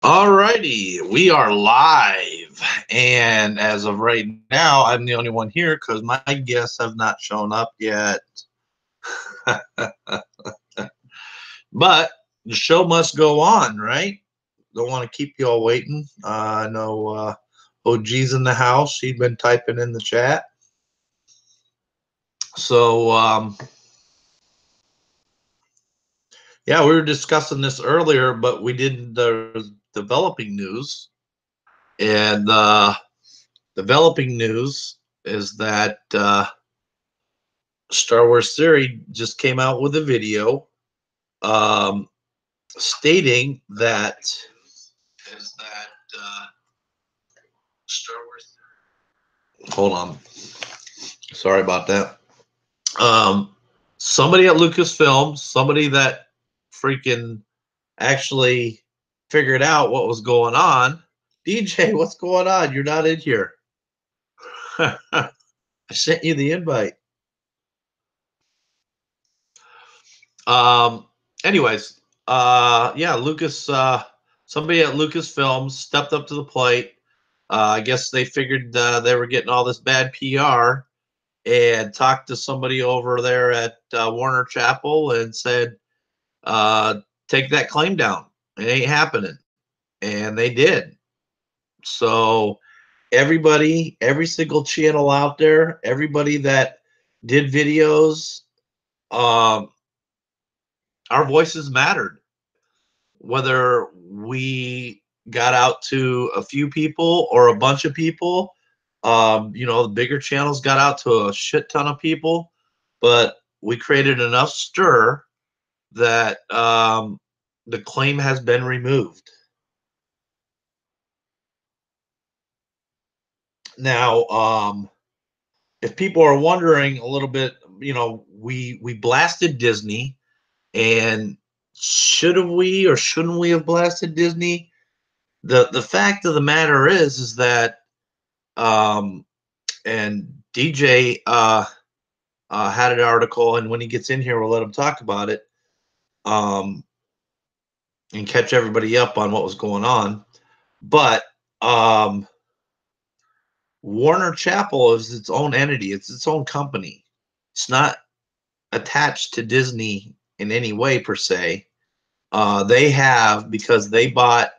Alrighty, we are live, and as of right now, I'm the only one here because my guests have not shown up yet. But the show must go on, right? Don't want to keep you all waiting. I know OG's in the house. He'd been typing in the chat. So, yeah, we were discussing this earlier, but we did the developing news. And developing news is that Star Wars Theory just came out with a video um, stating that is that Star Wars. Hold on, sorry about that. Um, Somebody at Lucasfilm, somebody that freaking actually figured out what was going on. DJ, what's going on? You're not in here. I sent you the invite. Um, Anyways, yeah, somebody at Lucasfilms stepped up to the plate. I guess they figured they were getting all this bad PR and talked to somebody over there at Warner Chapel and said, take that claim down. It ain't happening. And they did. So everybody, every single channel out there, everybody that did videos, um, our voices mattered. Whether we got out to a few people or a bunch of people, the bigger channels got out to a shit ton of people, but we created enough stir that the claim has been removed. Now, if people are wondering a little bit, we blasted Disney, and should have we or shouldn't we have blasted Disney? The fact of the matter is that and DJ had an article, and when he gets in here, we'll let him talk about it um, and catch everybody up on what was going on. But Warner Chapel is its own entity; it's its own company. It's not attached to Disney in any way per se. They have, because they bought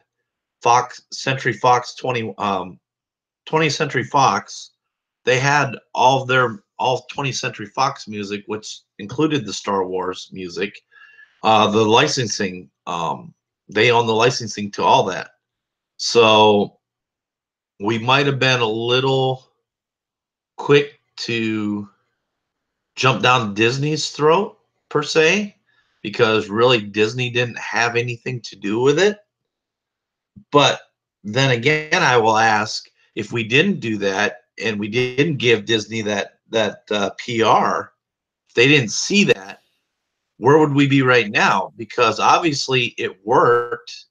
Century Fox 20th Century Fox. They had all 20th Century Fox music, which included the Star Wars music. The licensing, they own the licensing to all that. So we might have been a little quick to jump down Disney's throat per se, because really Disney didn't have anything to do with it. But then again, I will ask, if we didn't do that and we didn't give Disney that PR, if they didn't see that, where would we be right now? Because obviously it worked.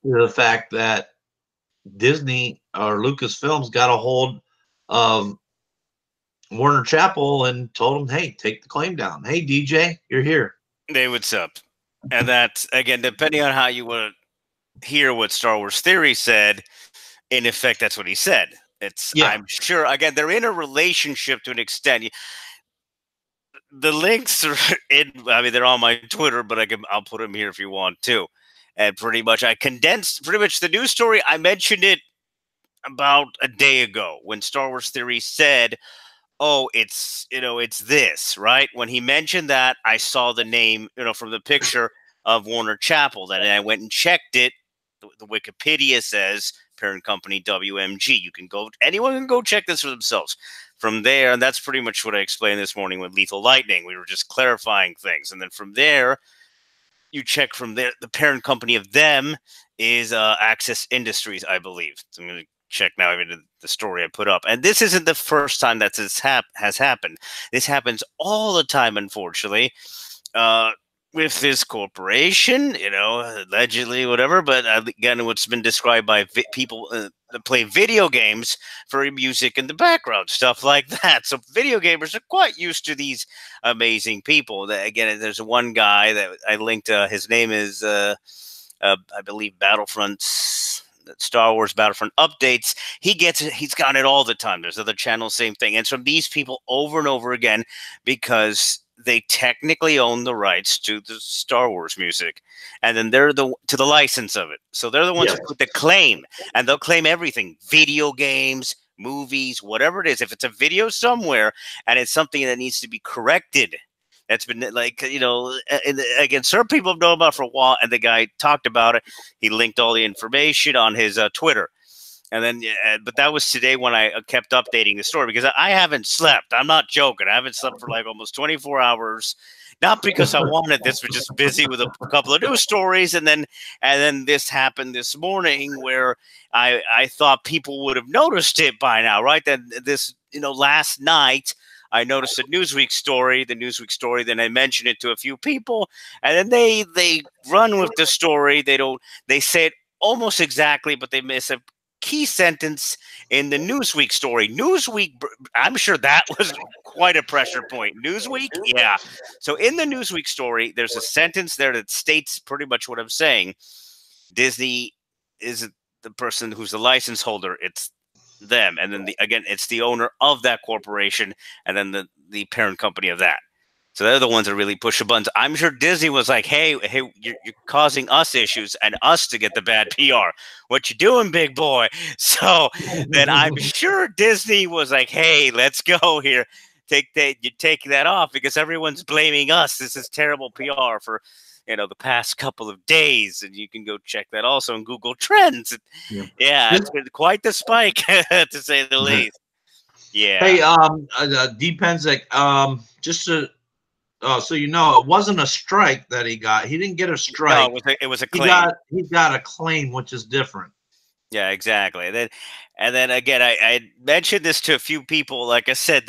The fact that Disney or Lucasfilms got a hold of Warner Chapel and told them, "Hey, take the claim down. Hey, DJ, you're here." Hey, what's up? And that's, again, depending on how you want to hear what Star Wars Theory said, in effect, that's what he said. I'm sure, again, they're in a relationship to an extent. The links are they're on my Twitter, but I'll put them here if you want to. And pretty much I condensed the news story. I mentioned it about a day ago when Star Wars Theory said, oh, it's this, right? When he mentioned that, I saw the name, from the picture of Warner Chapel. Then I went and checked it. The Wikipedia says parent company WMG. Anyone can go check this for themselves. From there, and that's pretty much what I explained this morning with Lethal Lightning. We were just clarifying things. And then from there, you check from there. The parent company of them is Access Industries, I believe. So I'm going to check now even the story I put up. And this isn't the first time that this has happened. This happens all the time, unfortunately, with this corporation, allegedly, whatever. But again, what's been described by people that play video games for music in the background, stuff like that. So video gamers are quite used to these amazing people. Again, there's one guy that I linked. His name is I believe Star Wars Battlefront updates. He's got it all the time. There's other channels, same thing. And so these people over and over again, because they technically own the rights to the Star Wars music, and then they're to the license of it. So they're the ones who put the claim, and they'll claim everything: video games, movies, whatever it is. If it's a video somewhere and it's something that needs to be corrected, that's been like, again, certain people have known about it for a while, and the guy talked about it. He linked all the information on his Twitter. And then, but that was today when I kept updating the story, because I haven't slept. I'm not joking. I haven't slept for like almost 24 hours. Not because I wanted this, but just busy with a couple of news stories. And then this happened this morning, where I thought people would have noticed it by now, right? That this, last night, I noticed the Newsweek story, then I mentioned it to a few people, and then they run with the story. They say it almost exactly, but they miss a key sentence in the Newsweek story. Newsweek, I'm sure that was quite a pressure point. Newsweek, yeah. So in the Newsweek story, there's a sentence there that states pretty much what I'm saying. Disney isn't the person who's the license holder. It's them. And then it's the owner of that corporation, and then the parent company of that. So they're the ones that really push the buttons. I'm sure Disney was like, hey, you're causing us issues and us to get the bad PR. What you doing, big boy? So then I'm sure Disney was like, hey, let's go here. You take that off, because everyone's blaming us. This is terrible PR for the past couple of days. And you can go check that also on Google Trends. Yeah, it's been quite the spike, to say the least. Yeah. Hey, Dependzik, just to so it wasn't a strike that he got. He didn't get a strike. No, it was a claim. He got a claim, which is different. Yeah, exactly. And then again, I mentioned this to a few people. Like I said,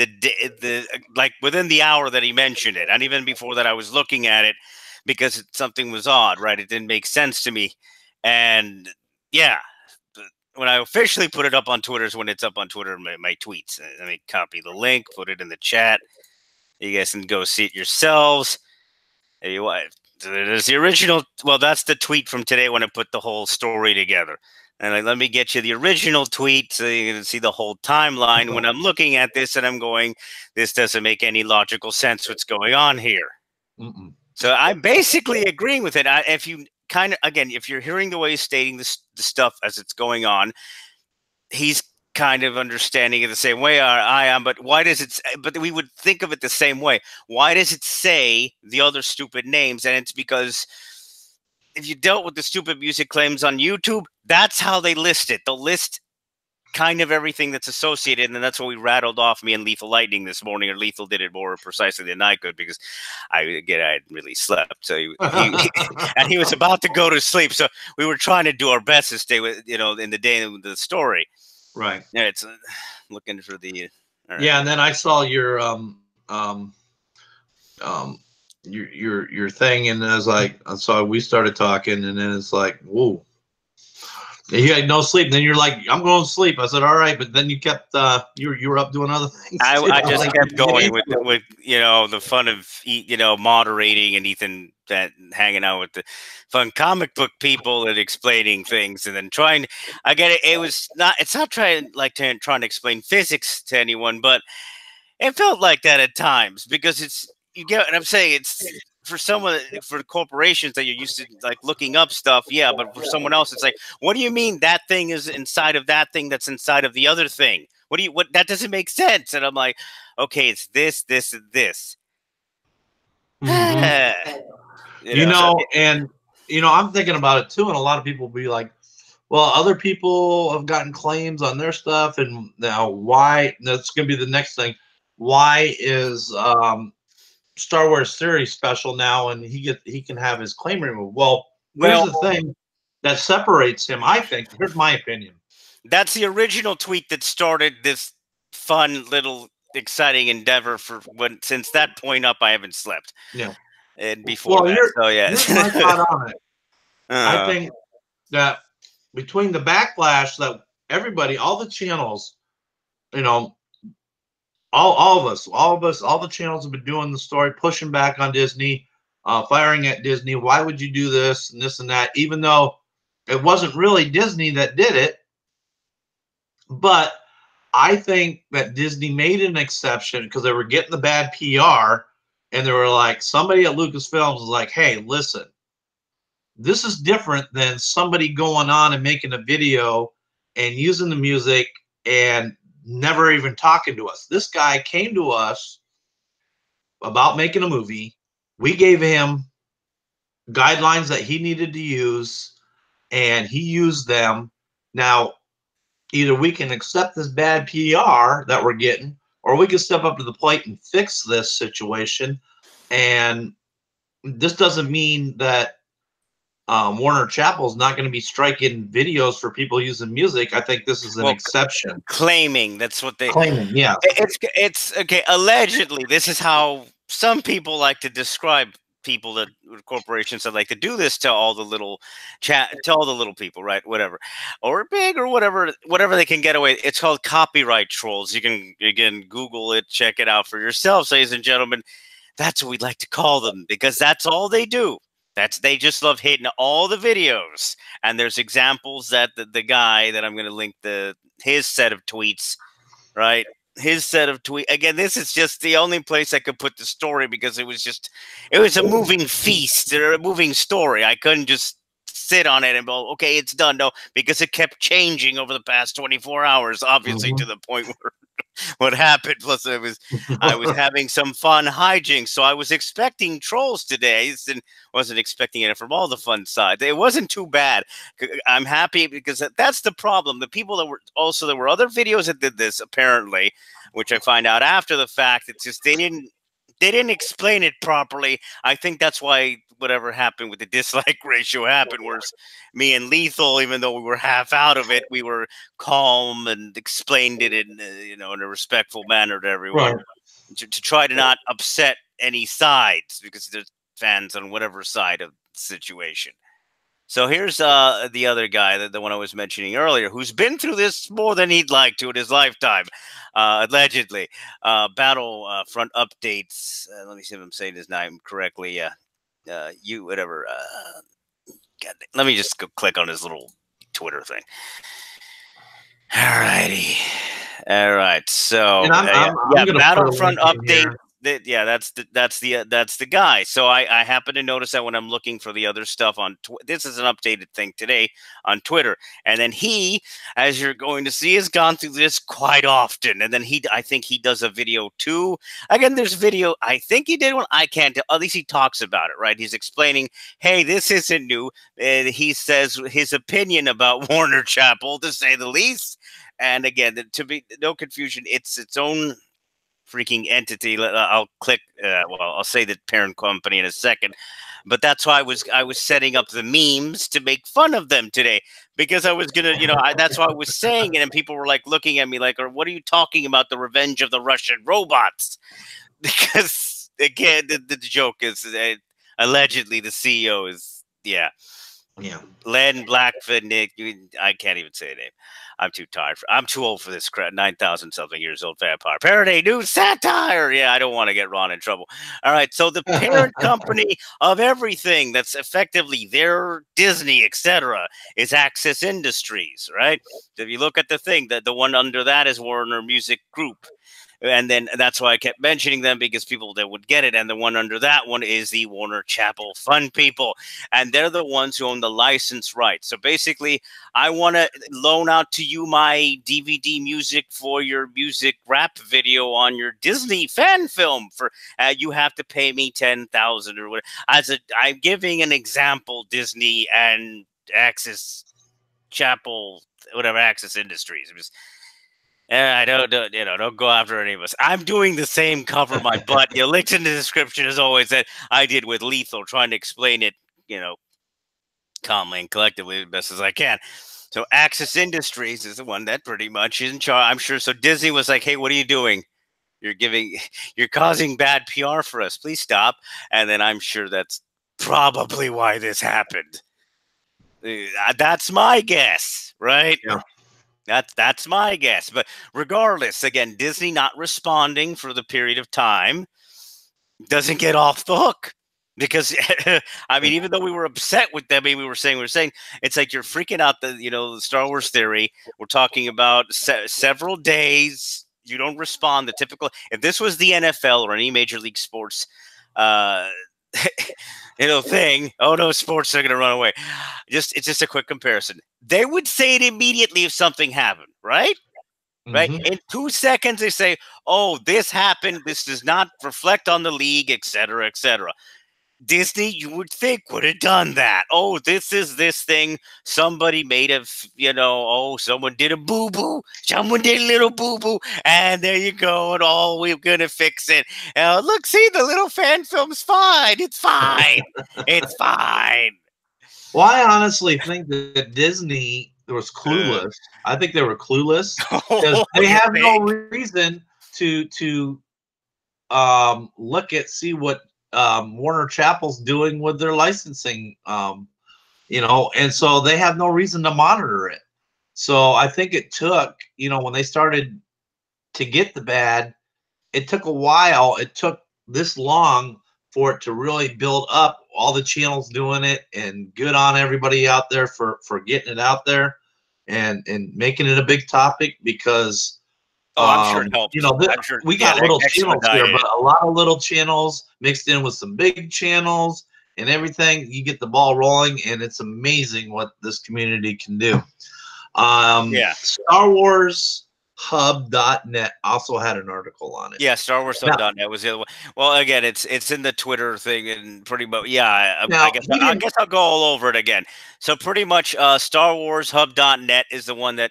like within the hour that he mentioned it, and even before that, I was looking at it because something was odd, right? It didn't make sense to me. And yeah, when I officially put it up on Twitter is when it's up on Twitter, my tweets. Let me copy the link, put it in the chat. You guys can go see it yourselves. There's the original. Well, that's the tweet from today when I put the whole story together. And let me get you the original tweet so you can see the whole timeline. When I'm looking at this and I'm going, this doesn't make any logical sense. What's going on here? So I'm basically agreeing with it. If you if you're hearing the way he's stating the stuff as it's going on, he's kind of understanding it the same way I am. But why does it? But we would think of it the same way. Why does it say the other stupid names? And it's because if you dealt with the stupid music claims on YouTube, that's how they list it. They'll list kind of everything that's associated, and that's what we rattled off, me and Lethal Lightning this morning. Or Lethal did it more precisely than I could, because I hadn't really slept. So and he was about to go to sleep. So we were trying to do our best to stay with in the day of the story. Right. Yeah, it's looking for the. Right. Yeah, and then I saw your your thing, and I was like, so we started talking, and then it's like, whoa. You had no sleep. And then you're like, I'm going to sleep. I said, all right. But then you kept, you were up doing other things. I just kept going with the fun of, moderating, and Ethan hanging out with the fun comic book people and explaining things, and then trying. I get it. It's not trying to explain physics to anyone, but it felt like that at times, because you get what I'm saying. It's for corporations that you're used to looking up stuff. Yeah. But for someone else, it's like, what do you mean that thing is inside of that thing that's inside of the other thing? What that doesn't make sense. And I'm like, okay, it's this, this, and this. Mm-hmm. And I'm thinking about it too. And a lot of people will be like, well, other people have gotten claims on their stuff. And now why? That's going to be the next thing. Why is, Star Wars Theory special now, and he can have his claim removed? Well, here's the thing that separates him, I think. Here's my opinion. That's the original tweet that started this fun little exciting endeavor. Since that point up, I haven't slept. Yeah. And before that, so yeah. Here's my thought on it. I think that between the backlash that everybody, all the channels, all of us, all the channels have been doing the story, pushing back on Disney. firing at Disney. Why would you do this and this and that? Even though it wasn't really Disney that did it, but I think that Disney made an exception because they were getting the bad PR, and they were like, somebody at Lucasfilms was like, hey, listen, this is different than somebody going on and making a video and using the music and never even talking to us. This guy came to us about making a movie. We gave him guidelines that he needed to use, and he used them. Now, either we can accept this bad PR that we're getting, or we can step up to the plate and fix this situation. And this doesn't mean that Warner Chappell is not going to be striking videos for people using music. I think this is an exception. Claiming, that's what they claiming. Yeah, it's okay. Allegedly, this is how some people like to describe people, that corporations that like to do this to all the little people, right? Whatever, or big, or whatever they can get away. It's called copyright trolls. You can Google it, check it out for yourselves, ladies and gentlemen. That's what we'd like to call them, because that's all they do. They just love hitting all the videos. And there's examples that the guy that I'm going to link his set of tweets, right? His set of tweets. Again, this is just the only place I could put the story, because it was a moving feast, or a moving story. I couldn't just sit on it and go, okay, it's done. No, because it kept changing over the past 24 hours, obviously, to the point where what happened. Plus, I was having some fun hijinks, so I was expecting trolls today, and wasn't expecting it from all the fun side. It wasn't too bad. I'm happy, because that's the problem. The people there were other videos that did this, apparently, which I find out after the fact. It's just they didn't explain it properly. I think that's why whatever happened with the dislike ratio happened, whereas me and Lethal, even though we were half out of it, we were calm and explained it in in a respectful manner to everyone, to try to not upset any sides, because there's fans on whatever side of the situation. So here's the other guy, the one I was mentioning earlier, who's been through this more than he'd like to in his lifetime, allegedly. Battlefront updates. Let me see if I'm saying his name correctly. Whatever. Let me just go click on his little Twitter thing. All righty. All right. So Battlefront update. That's the guy. So I happen to notice that when I'm looking for the other stuff on this is an updated thing today on Twitter, and then he, as you're going to see, has gone through this quite often, and then I think he does a video too. Again, there's video. I think he did one. I can't tell. At least he talks about it, right? He's explaining, hey, this isn't new. He says his opinion about Warner Chappell, to say the least. And again, to be no confusion, it's its own freaking entity. I'll click. I'll say the parent company in a second, but that's why I was setting up the memes to make fun of them today, because I was gonna, that's why I was saying it, and people were like looking at me like, "Or what are you talking about? The revenge of the Russian robots?" Because again, the joke is allegedly the CEO is Len Blackford, Nick. I can't even say a name. I'm too tired. I'm too old for this crap. 9,000 something years old vampire parody, new satire. Yeah, I don't want to get Ron in trouble. All right, so the parent company of everything that's effectively their Disney, etc., is Access Industries, right? If you look at the thing, the one under that is Warner Music Group. And then that's why I kept mentioning them, because people that would get it. And the one under that one is the Warner Chappell Fun people. And they're the ones who own the license rights. So basically, I want to loan out to you my DVD music for your music rap video on your Disney fan film. For you have to pay me $10,000 or whatever. I'm giving an example, Disney and Access Chappell, whatever, Access Industries. It was, I don't go after any of us. I'm doing the same cover my butt. Links in the description as always that I did with Lethal, trying to explain it, calmly and collectively as best as I can. So Access Industries is the one that pretty much is in charge, I'm sure. So Disney was like, hey, what are you doing? You're causing bad PR for us. Please stop. And then I'm sure that's probably why this happened. That's my guess, right? Yeah. That's my guess. But regardless, again, Disney not responding for the period of time doesn't get off the hook. Because I mean, even though we were upset with them, we were saying it's like you're freaking out the Star Wars theory. We're talking about several days. You don't respond. The typical. If this was the NFL or any major league sports, uh, thing. Oh no, sports are going to run away. It's just a quick comparison. They would say it immediately if something happened, right? Right. In 2 seconds, they say, "Oh, this happened. This does not reflect on the league, etc., etc." Disney, you would think, would have done that. Oh, this is this thing. Somebody made a, oh, someone did a boo-boo. Someone did a little boo-boo. And there you go. And we're going to fix it. Look, see, the little fan film's fine. It's fine. It's fine. Well, I honestly think that Disney was clueless. I think they were clueless because they have no reason to see what Warner Chappell's doing with their licensing, and so they have no reason to monitor it. So I think it took, when they started to get the bad, it took a while. It took this long for it to really build up, all the channels doing it, and good on everybody out there for getting it out there and making it a big topic, because I'm sure it helped. We got little channels here, but a lot of little channels mixed in with some big channels and everything. You get the ball rolling, and it's amazing what this community can do. Star Wars Hub.net also had an article on it. Yeah, Star Wars Hub.net was the other one. Well, again, it's in the Twitter thing, and pretty much, I guess I'll go all over it again. So pretty much, Star Wars Hub.net is the one that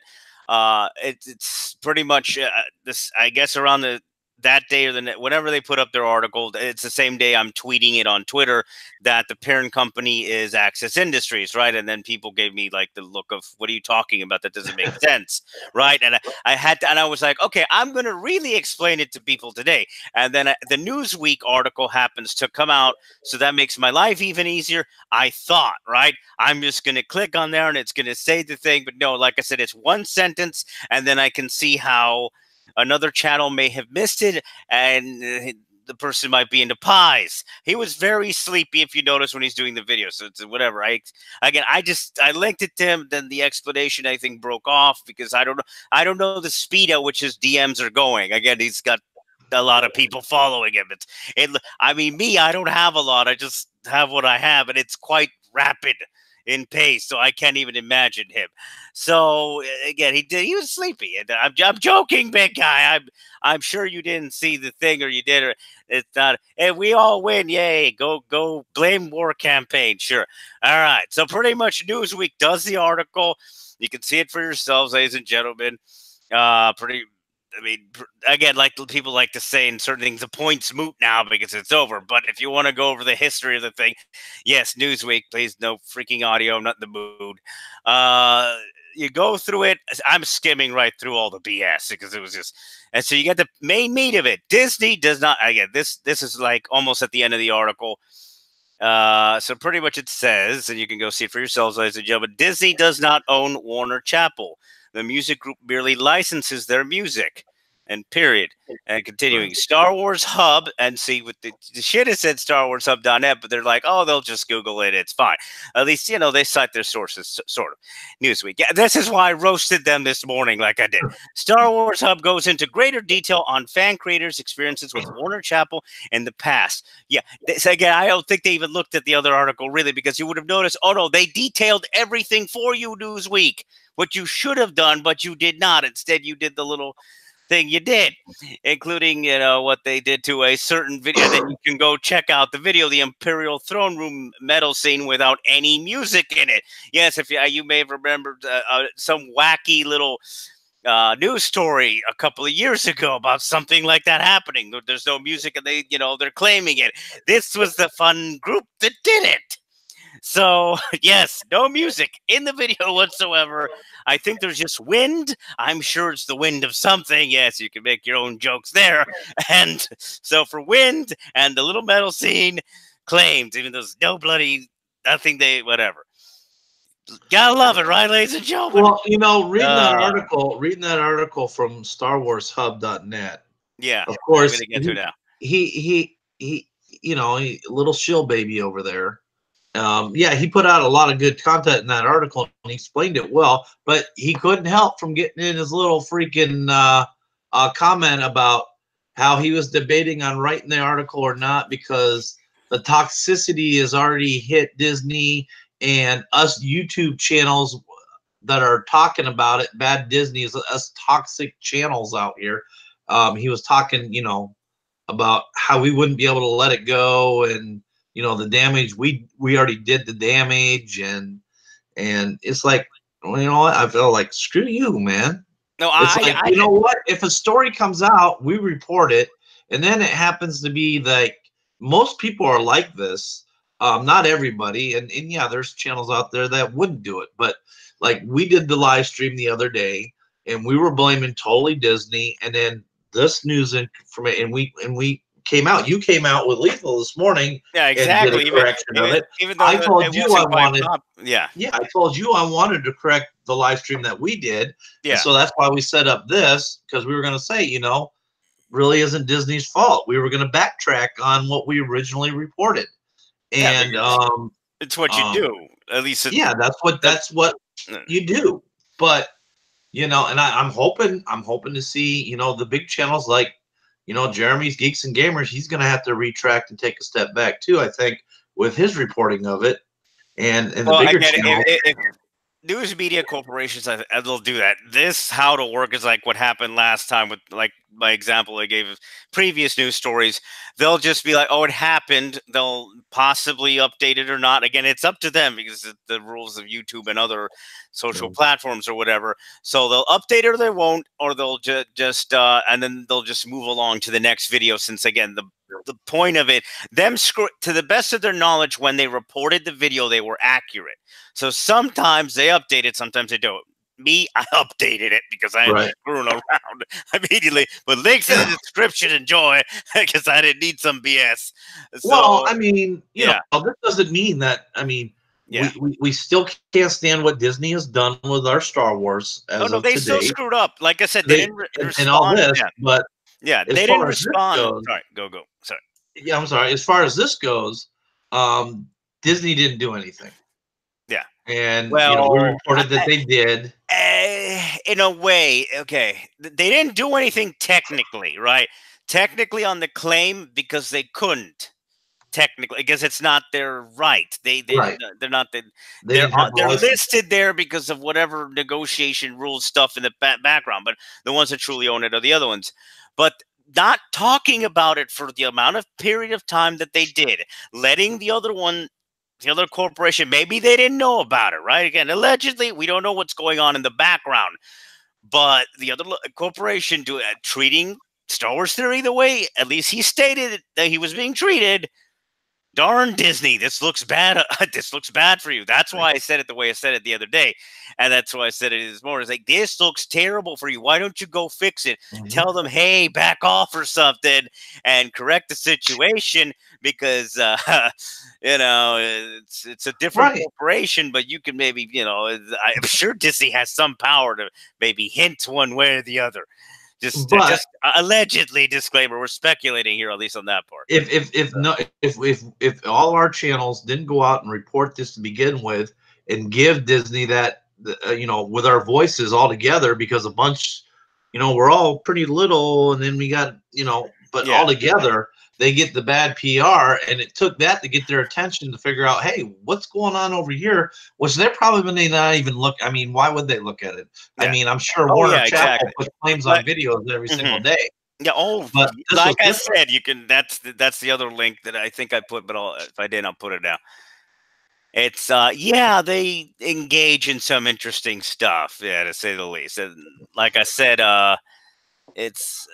it's pretty much this, I guess, around that day or whenever they put up their article, it's the same day I'm tweeting it on Twitter that the parent company is Access Industries, right? And then people gave me like the look of, what are you talking about? That doesn't make sense, right? And I was like, okay, I'm going to really explain it to people today. And then the Newsweek article happens to come out, so that makes my life even easier. I thought, right? I'm just going to click on there and it's going to say the thing, but no, like I said, it's one sentence, and then I can see how another channel may have missed it, and the person might be into pies. He was very sleepy, if you notice, when he's doing the video. So it's whatever. I linked it to him. Then the explanation, I think, broke off because I don't know the speed at which his DMs are going. Again, he's got a lot of people following him. I don't have a lot. I just have what I have, and it's quite rapid in pace, so I can't even imagine him. So again, he was sleepy, and I'm joking, big guy. I'm sure you didn't see the thing, or you did, or it's not. Hey, we all win, yay! Go blame war campaign, sure. All right, so pretty much Newsweek does the article. You can see it for yourselves, ladies and gentlemen. Again, like people like to say in certain things, the point's moot now because it's over. But if you want to go over the history of the thing, yes, Newsweek, please, no freaking audio. I'm not in the mood. You go through it. I'm skimming right through all the BS because it was just, and so you get the main meat of it. Disney does not. Again, this is like almost at the end of the article. So pretty much it says, and you can go see it for yourselves, ladies and gentlemen, Disney does not own Warner Chappell. The music group merely licenses their music, and period. And continuing, Star Wars Hub, and see, with the shit has said Star Wars Hub.net, but they're like, oh, they'll just Google it. It's fine. At least, they cite their sources, sort of. Newsweek. Yeah, this is why I roasted them this morning like I did. Star Wars Hub goes into greater detail on fan creators' experiences with Warner Chappell in the past. Yeah, again, I don't think they even looked at the other article, really, because you would have noticed, oh, no, they detailed everything for you, Newsweek. What you should have done, but you did not. Instead, you did the little thing you did, including, what they did to a certain video. Then you can go check out the video, the Imperial Throne Room medal scene without any music in it. Yes, if you may have remembered some wacky little news story a couple of years ago about something like that happening. There's no music, and they're claiming it. This was the fun group that did it. So, yes, no music in the video whatsoever. I think there's just wind. I'm sure it's the wind of something. Yes, you can make your own jokes there. And so for wind and the little metal scene claimed, even though there's no bloody nothing, whatever. Gotta love it, right, ladies and gentlemen? Well, reading that article from StarWarsHub.net. Yeah, of course, I'm gonna get to now. little shill baby over there. Yeah, he put out a lot of good content in that article and he explained it well, but he couldn't help from getting in his little freaking comment about how he was debating on writing the article or not because the toxicity has already hit Disney and us YouTube channels that are talking about it. Bad Disney is us toxic channels out here. He was talking, about how we wouldn't be able to let it go and the damage we already did the damage and it's like, well, you know what, I feel like screw you, man. No, It's like, you know what, if a story comes out, we report it, and then it happens to be like most people are like this, not everybody, and yeah, there's channels out there that wouldn't do it, but like we did the live stream the other day and we were blaming totally Disney, and then this news information, and we came out. You came out with Lethal this morning, yeah, exactly, exactly. And did a correction of it. Even though I told you I wanted, yeah, I told you I wanted to correct the live stream that we did, yeah. And so that's why we set up this, because we were going to say, really isn't Disney's fault. We were going to backtrack on what we originally reported, and it's what you do. At least, that's what you do. But and I'm hoping to see, the big channels like, Jeremy's Geeks and Gamers. He's going to have to retract and take a step back too, I think, with his reporting of it, and the bigger channels. If news media corporations, they'll do that. This how to work is like what happened last time with, like, my example I gave of previous news stories. They'll just be like, oh, it happened. They'll possibly update it or not. Again, it's up to them because of the rules of YouTube and other social platforms or whatever. So they'll update it or they won't, or they'll just and then they'll just move along to the next video. Since again, the point of it, to the best of their knowledge, when they reported the video, they were accurate. So sometimes they update it, sometimes they don't. Me, I updated it because I am screwing around immediately. But links in the description, enjoy, because I didn't need some BS. So, well, I mean, you know, this doesn't mean that. I mean, we still can't stand what Disney has done with our Star Wars. As no, they still screwed up. Like I said, they didn't respond. And all this, but they didn't respond. Sorry, go. Sorry. Yeah, I'm sorry. As far as this goes, Disney didn't do anything. Yeah. And we reported that they did. In a way, okay. They didn't do anything technically, right? Technically on the claim, because they couldn't. Technically, because it's not their right. They're not they're listed there because of whatever negotiation rules stuff in the background. But the ones that truly own it are the other ones. But not talking about it for the amount of period of time that they did, letting the other corporation, maybe they didn't know about it, right? Again, allegedly, we don't know what's going on in the background, but the other corporation treating Star Wars Theory the way, at least he stated that he was being treated. Darn Disney, this looks bad. This looks bad for you. That's why I said it the way I said it the other day. And that's why I said it this morning. It's like, this looks terrible for you. Why don't you go fix it? Tell them, hey, back off or something and correct the situation, because, it's a different corporation, but you can maybe, I'm sure Disney has some power to maybe hint one way or the other. Just allegedly, disclaimer, we're speculating here, at least on that part. If all our channels didn't go out and report this to begin with and give Disney that, with our voices all together, because a bunch, we're all pretty little, and then we got, but all together, they get the bad PR, and it took that to get their attention to figure out, hey, what's going on over here? Which they're probably may not even look. I mean, why would they look at it? I mean, I'm sure Warner Chappell puts claims on videos every single day. Yeah. Oh, but like I said, you can. That's the other link that I think I put, but if I didn't, I'll put it now. It's they engage in some interesting stuff, to say the least. And like I said, it's.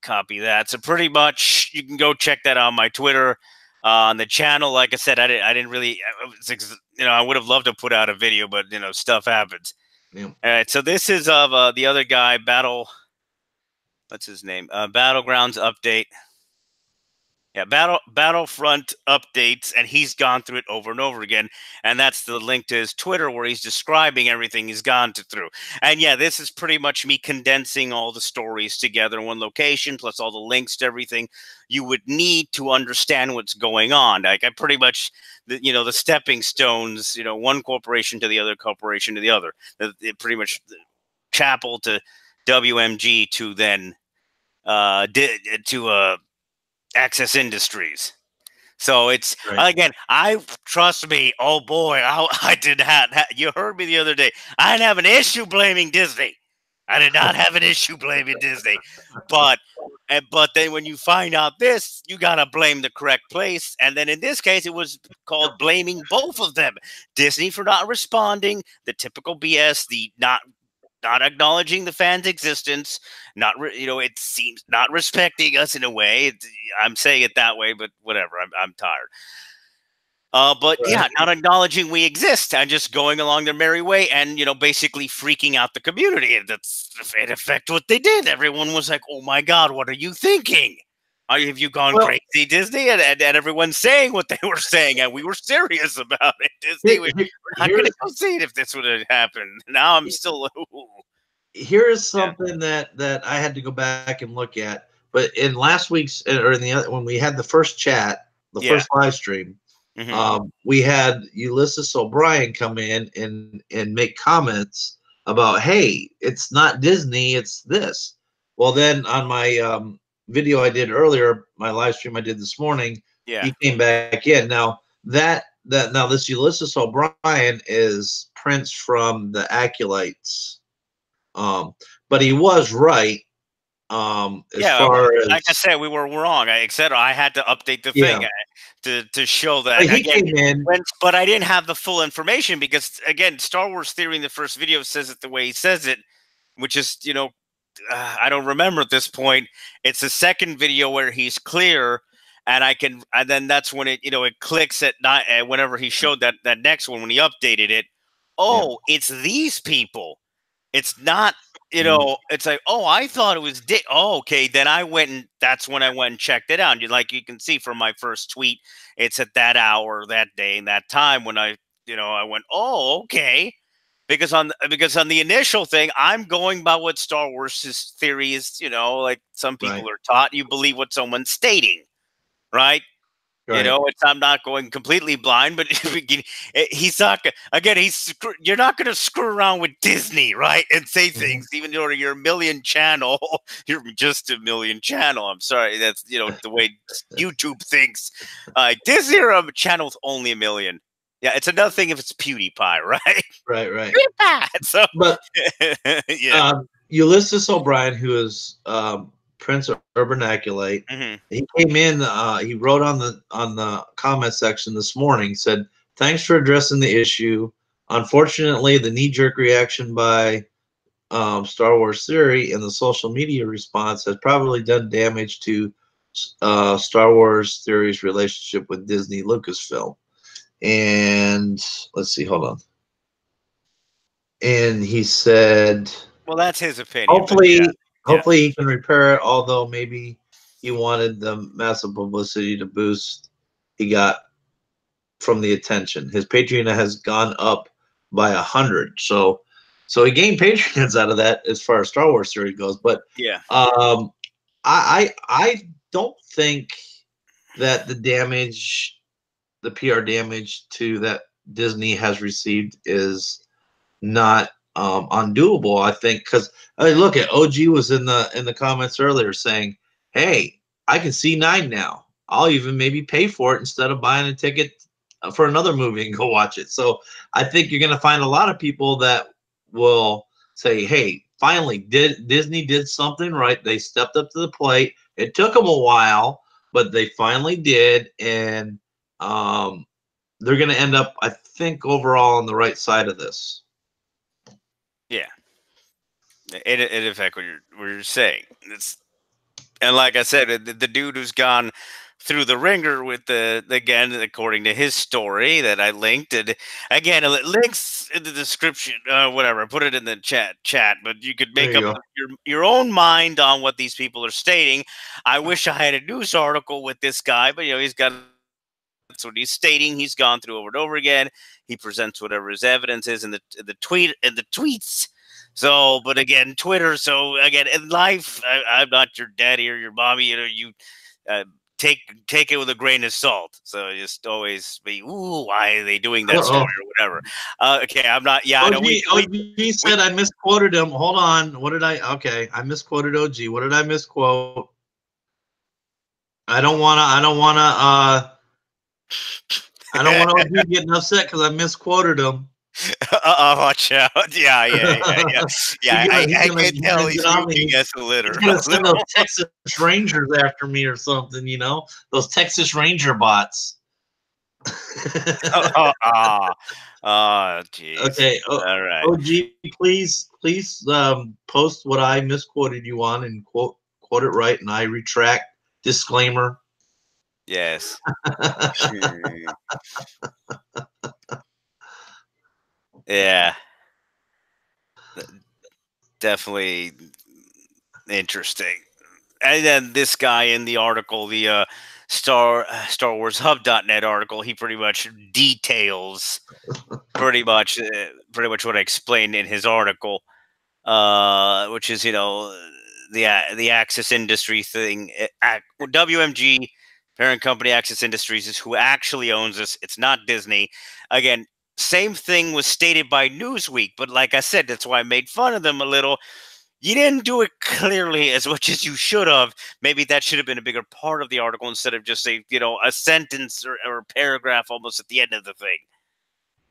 Copy that. So pretty much you can go check that out on my Twitter, on the channel. Like I said, I didn't really, I would have loved to put out a video, but stuff happens. Yeah. All right. So this is of the other guy, what's his name? Battlegrounds update. Yeah, Battlefront updates, and he's gone through it over and over again. And that's the link to his Twitter where he's describing everything he's gone through. And yeah, this is pretty much me condensing all the stories together in one location, plus all the links to everything you would need to understand what's going on. Like I pretty much, the stepping stones, one corporation to the other corporation to the other. Pretty much Chapel to WMG to then to Access Industries. So it's again, I trust me. Oh boy, I did not. You heard me the other day. I didn't have an issue blaming Disney. I did not have an issue blaming Disney, but then when you find out this, you gotta blame the correct place. And then in this case, it was called blaming both of them: Disney for not responding, the typical BS, the not acknowledging the fans' existence, it seems not respecting us in a way. I'm saying it that way, but whatever. I'm tired. But yeah, not acknowledging we exist and just going along their merry way, and basically freaking out the community. That's in effect what they did. Everyone was like, "Oh my God, what are you thinking? Have you gone crazy, Disney?" And everyone's saying what they were saying, and we were serious about it. Disney, we're not going to go see it if this would have happened. Now I'm still. Here is something that I had to go back and look at. But in last week's, or in the other, when we had the first chat, the first live stream, we had Ulysses O'Brien come in and make comments about, hey, it's not Disney, it's this. Well, then on my video I did earlier, my live stream I did this morning, he came back in. Now now this Ulysses O'Brien is Prince from the Acolytes. But he was right. As far as, like I said, we were wrong. I had to update the thing to show that he came in, but I didn't have the full information because again, Star Wars Theory in the first video says it the way he says it, which is I don't remember at this point. It's the second video where he's clear, and then that's when it it clicks at night whenever he showed that next one when he updated it. Oh, it's these people. It's not. It's like, oh, I thought it was oh, okay. Then that's when I went and checked it out. And you can see from my first tweet, it's at that hour, that day, and that time when I went, oh, okay. Because on the initial thing, I'm going by what Star Wars theory is, like some people are taught. You believe what someone's stating, right? I'm not going completely blind, but he's not. Again, you're not going to screw around with Disney, right? And say things, even though you're a million channel. You're just a million channel. I'm sorry, that's the way YouTube thinks. Disney or a channel's only a million. Yeah, it's another thing if it's PewDiePie, right? Right. PewDiePie. So, but Ulysses O'Brien, who is Prince of Urban Acolyte, he came in. He wrote on the comment section this morning, said, "Thanks for addressing the issue. Unfortunately, the knee-jerk reaction by Star Wars Theory and the social media response has probably done damage to Star Wars Theory's relationship with Disney Lucasfilm." And let's see, hold on. And he said, "Well, that's his opinion. Hopefully he can repair it, although maybe he wanted the massive publicity to boost he got from the attention. His Patreon has gone up by 100. So he gained Patreons out of that as far as Star Wars Theory goes. But I don't think that the PR damage to that Disney has received is not undoable. I think because look at OG was in the comments earlier saying, "Hey, I can see 9 now. I'll even maybe pay for it instead of buying a ticket for another movie and go watch it." So I think you're going to find a lot of people that will say, "Hey, finally, Disney did something right. They stepped up to the plate. It took them a while, but they finally did, and they're going to end up, I think, overall on the right side of this." Yeah, in fact, what you're saying, and like I said, the dude who's gone through the ringer with again, according to his story that I linked. And again, links in the description, whatever. Put it in the chat, but you could There make you up go. your own mind on what these people are stating. I wish I had a news article with this guy, but he's got. That's what he's stating. He's gone through over and over again. He presents whatever his evidence is in the tweets. So, but again, Twitter. So again, in life, I'm not your daddy or your mommy. You take it with a grain of salt. So just always be, ooh, why are they doing that story or whatever? Okay, I'm not. Yeah, I know. OG said I misquoted him. Hold on. What did I? Okay, I misquoted OG. What did I misquote? I don't wanna. I don't want OG getting upset because I misquoted him. Watch out. Yeah. I can tell he's using us a little. He's gonna send those Texas Rangers after me or something, those Texas Ranger bots. Geez. Okay. All right. OG, please post what I misquoted you on and quote it right, and I retract. Disclaimer. Yes. Yeah. Definitely interesting. And then this guy in the article, the Star Wars Hub.net article, he pretty much details pretty much what I explained in his article, which is the Axis Industry thing. WMG parent company Axis Industries is who actually owns this. It's not Disney. Again, same thing was stated by Newsweek, but like I said, that's why I made fun of them a little. You didn't do it clearly as much as you should have. Maybe that should have been a bigger part of the article instead of just a sentence or a paragraph almost at the end of the thing.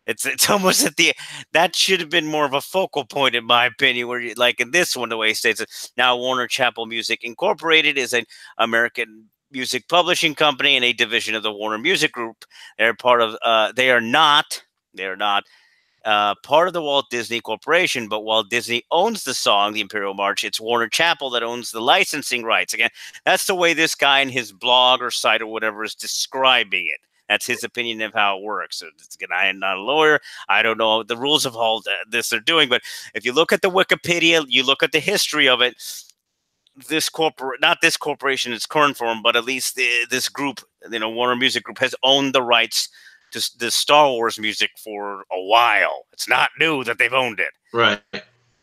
It's almost at the that should have been more of a focal point in my opinion. Where like in this one, the way it states it now, Warner Chappell Music Incorporated is an American music publishing company and a division of the Warner Music Group. They're part of. They are not part of the Walt Disney Corporation, but Walt Disney owns the song, the Imperial March. It's Warner Chappell that owns the licensing rights. Again, that's the way this guy in his blog or site or whatever is describing it. That's his opinion of how it works. So, again, I am not a lawyer. I don't know the rules of all this they're doing. But if you look at the Wikipedia, you look at the history of it, not this corporation in its current form, but at least this group, Warner Music Group, has owned the rights to the Star Wars music for a while. It's not new that they've owned it. Right.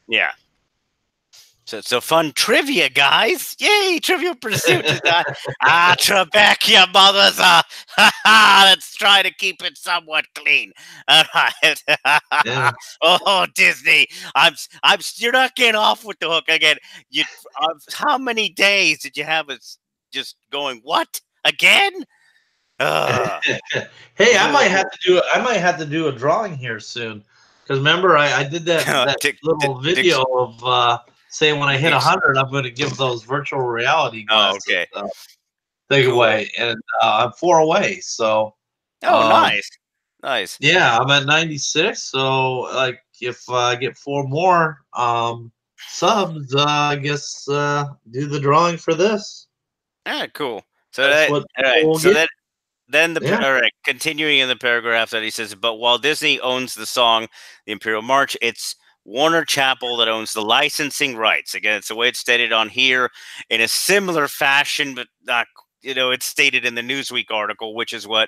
Yeah. So it's a fun trivia, guys. Yay, Trivial Pursuit. Trebek, you mothers. Let's try to keep it somewhat clean. All right. Yeah. Oh, Disney. You're not getting off with the hook again. How many days did you have us just going, what? Again? Hey, I might have to do a drawing here soon. Because remember, I did that little video of saying when I hit 100, I'm going to give those virtual reality glasses thing away, and I'm 4 away. So, nice. Yeah, I'm at 96. So, like, if I get 4 more subs, I guess do the drawing for this. Cool. So all right. So then Yeah. all right, continuing in the paragraph that he says, but while Disney owns the song, the Imperial March, it's Warner Chappell that owns the licensing rights. Again, it's the way it's stated on here in a similar fashion, but not, it's stated in the Newsweek article, which is what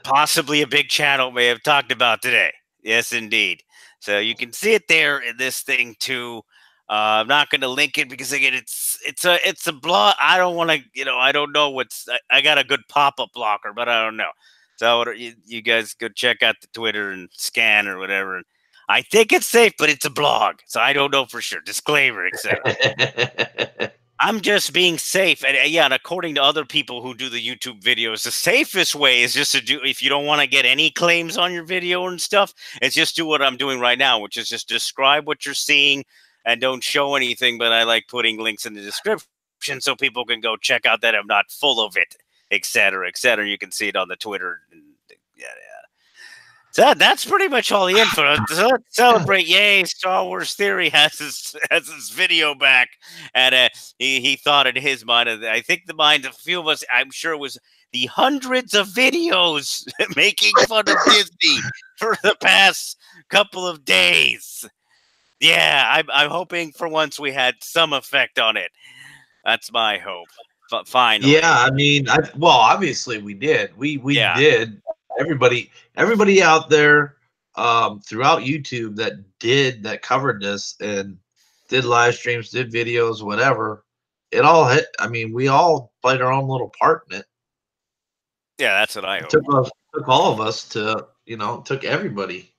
possibly a big channel may have talked about today. Yes, indeed. So you can see it there in this thing too. I'm not going to link it because again, it's a blog. I don't want to, I don't know I got a good pop-up blocker, but I don't know. So you guys go check out the Twitter and scan or whatever. I think it's safe, but it's a blog, so I don't know for sure. Disclaimer, etc. I'm just being safe, and according to other people who do the YouTube videos, the safest way is just to do. If you don't want to get any claims on your video and stuff, it's just do what I'm doing right now, which is just describe what you're seeing. And don't show anything, but I like putting links in the description so people can go check out that I'm not full of it, etc., etc. You can see it on the Twitter. So that's pretty much all the info. So let's celebrate! Yay! Star Wars Theory has his video back, and he thought in his mind. I think the mind of a few of us, I'm sure, was the hundreds of videos making fun of Disney for the past couple of days. Yeah, I'm hoping for once we had some effect on it. That's my hope. Finally, Yeah, I mean, well, obviously we did. We yeah. did. Everybody out there throughout YouTube that covered this and did live streams, did videos, whatever. It all hit. I mean, we all played our own little part in it. Yeah, that's what I hope. Took all of us to, took everybody.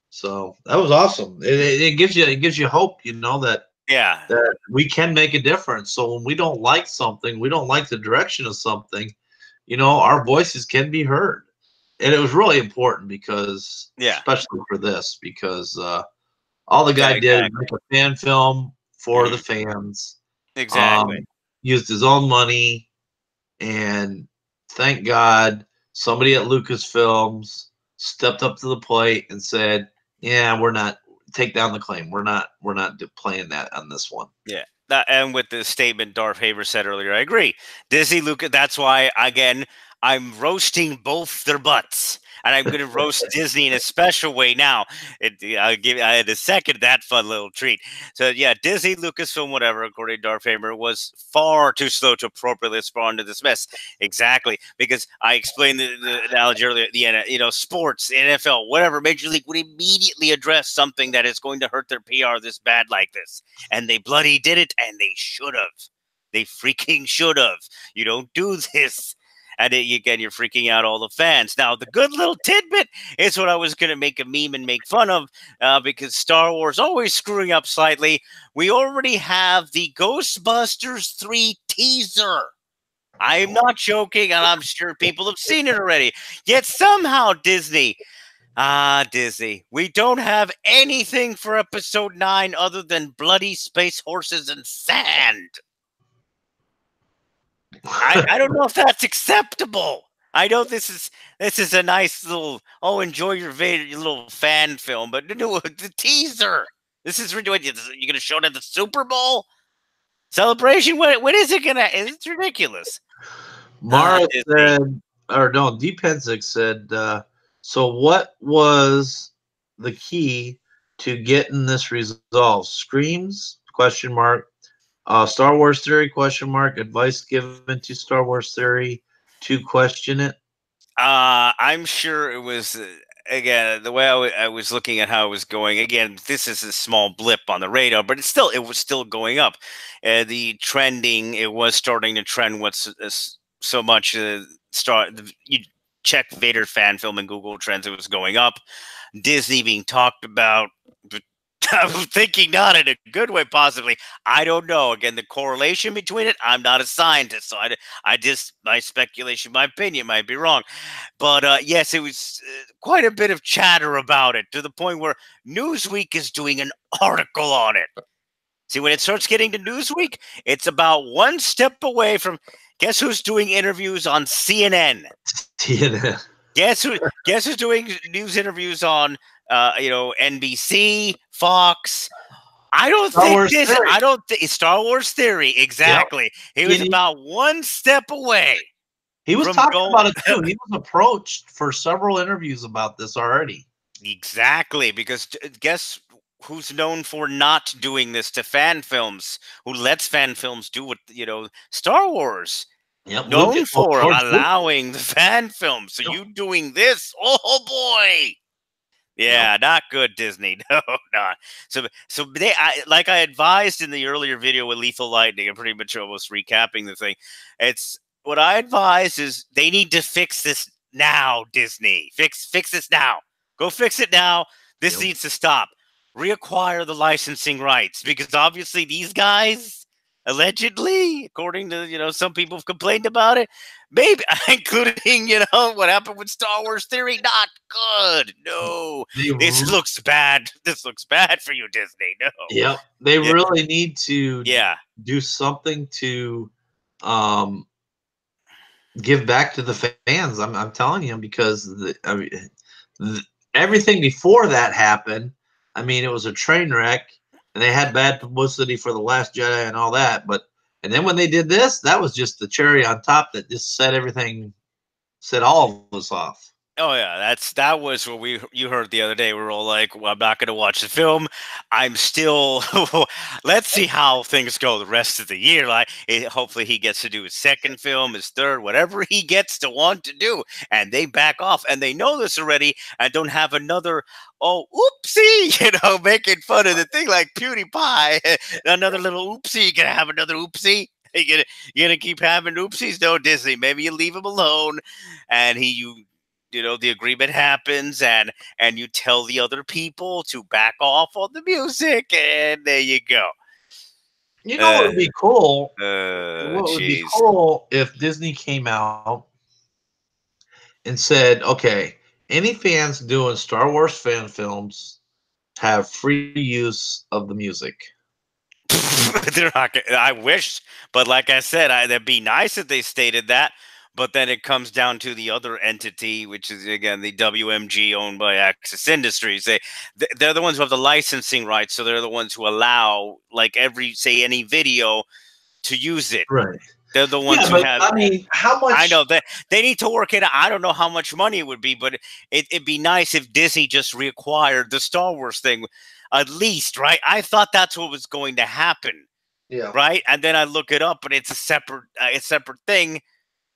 So that was awesome. It gives you hope, Yeah. that we can make a difference. So when we don't like something, we don't like the direction of something, our voices can be heard. And it was really important because, especially for this, because all the guy did was make a fan film for the fans. Exactly. Used his own money, and thank God somebody at Lucasfilms stepped up to the plate and said, "Yeah, we're not take down the claim. We're not playing that on this one." Yeah. And with the statement Darth Vader said earlier, I agree. Disney, Lucas, that's why, again, I'm roasting both their butts. And I'm going to roast Disney in a special way now. I had to second that fun little treat. So, yeah, Disney, Lucasfilm, whatever, according to Darth Vader, was far too slow to appropriately respond to this mess. Exactly. Because I explained the analogy earlier. Sports, NFL, whatever, Major League would immediately address something that is going to hurt their PR this bad like this. And they bloody did it, and they should have. They freaking should have. You don't do this. And again, you're freaking out all the fans. Now, the good little tidbit is what I was going to make a meme and make fun of because Star Wars always screwing up slightly. We already have the Ghostbusters 3 teaser. I am not joking, and I'm sure people have seen it already. Yet somehow Disney, we don't have anything for Episode 9 other than bloody space horses and sand. I don't know if that's acceptable. I know this is a nice little enjoy your Vader, your little fan film, but the teaser. This is ridiculous. You're gonna show it at the Super Bowl celebration. When is it gonna? It's ridiculous. Mara said, or no, D Pensick said. So what was the key to getting this resolved? Screams? Question mark. Star Wars Theory? Question mark. Advice given to Star Wars Theory to question it. I'm sure it was. Again, the way I was looking at how it was going. Again, this is a small blip on the radar, but it was still going up. The trending, it was starting to trend. What's so much? You check Vader fan film and Google Trends, it was going up. Disney being talked about. I'm thinking not in a good way, possibly. I don't know. Again, the correlation between it, I'm not a scientist, so I just, my speculation, my opinion might be wrong. But yes, it was quite a bit of chatter about it to the point where Newsweek is doing an article on it. See, when it starts getting to Newsweek, it's about one step away from, guess who's doing interviews on CNN? CNN. Guess who's doing news interviews on NBC, Fox. I don't think this. Theory. I don't think Star Wars Theory. Exactly. Yep. He was about one step away. He was talking about it too. He was approached for several interviews about this already. Exactly, because guess who's known for not doing this to fan films? Who lets fan films do what Star Wars. Yep, known for allowing the fan films. So you doing this? Oh boy. Yeah, not good, Disney. No, not. So like I advised in the earlier video with Lethal Lightning, I'm pretty much almost recapping the thing. It's what I advise is they need to fix this now, Disney. Fix this now. Go fix it now. This needs to stop. Reacquire the licensing rights because obviously these guys, allegedly, according to some people have complained about it, maybe including what happened with Star Wars Theory, not good. No, this looks bad. This looks bad for you, Disney. No. Yep, they really need to do something to give back to the fans. I'm telling you, because everything before that happened, I mean, it was a train wreck, and they had bad publicity for The Last Jedi and all that. But and then when they did this, that was just the cherry on top that just set all of us off. Oh yeah, that was what you heard the other day. We were all like, "Well, I'm not going to watch the film. I'm still. Let's see how things go the rest of the year. Like, hopefully, he gets to do his second film, his third, whatever he gets to want to do." And they back off, and they know this already, and don't have another. Oh, oopsie! Making fun of the thing like PewDiePie. Another little oopsie. You gonna have another oopsie? You gonna keep having oopsies? No, Disney. Maybe you leave him alone, and the agreement happens, and you tell the other people to back off on the music, and there you go. You know what would be cool? What would be Jeez. cool if Disney came out and said, "Okay, any fans doing Star Wars fan films have free use of the music." They're not. I wish, but like I said, that'd be nice if they stated that. But then it comes down to the other entity, which is again the WMG, owned by Axis Industries. They're the ones who have the licensing rights, so they're the ones who allow, like, any video to use it. Right. They're the ones who have. I mean, how much? I know that they need to work it out. I don't know how much money it would be, but it'd be nice if Disney just reacquired the Star Wars thing, at least, right? I thought that's what was going to happen, Yeah. right? And then I look it up, and it's a separate thing.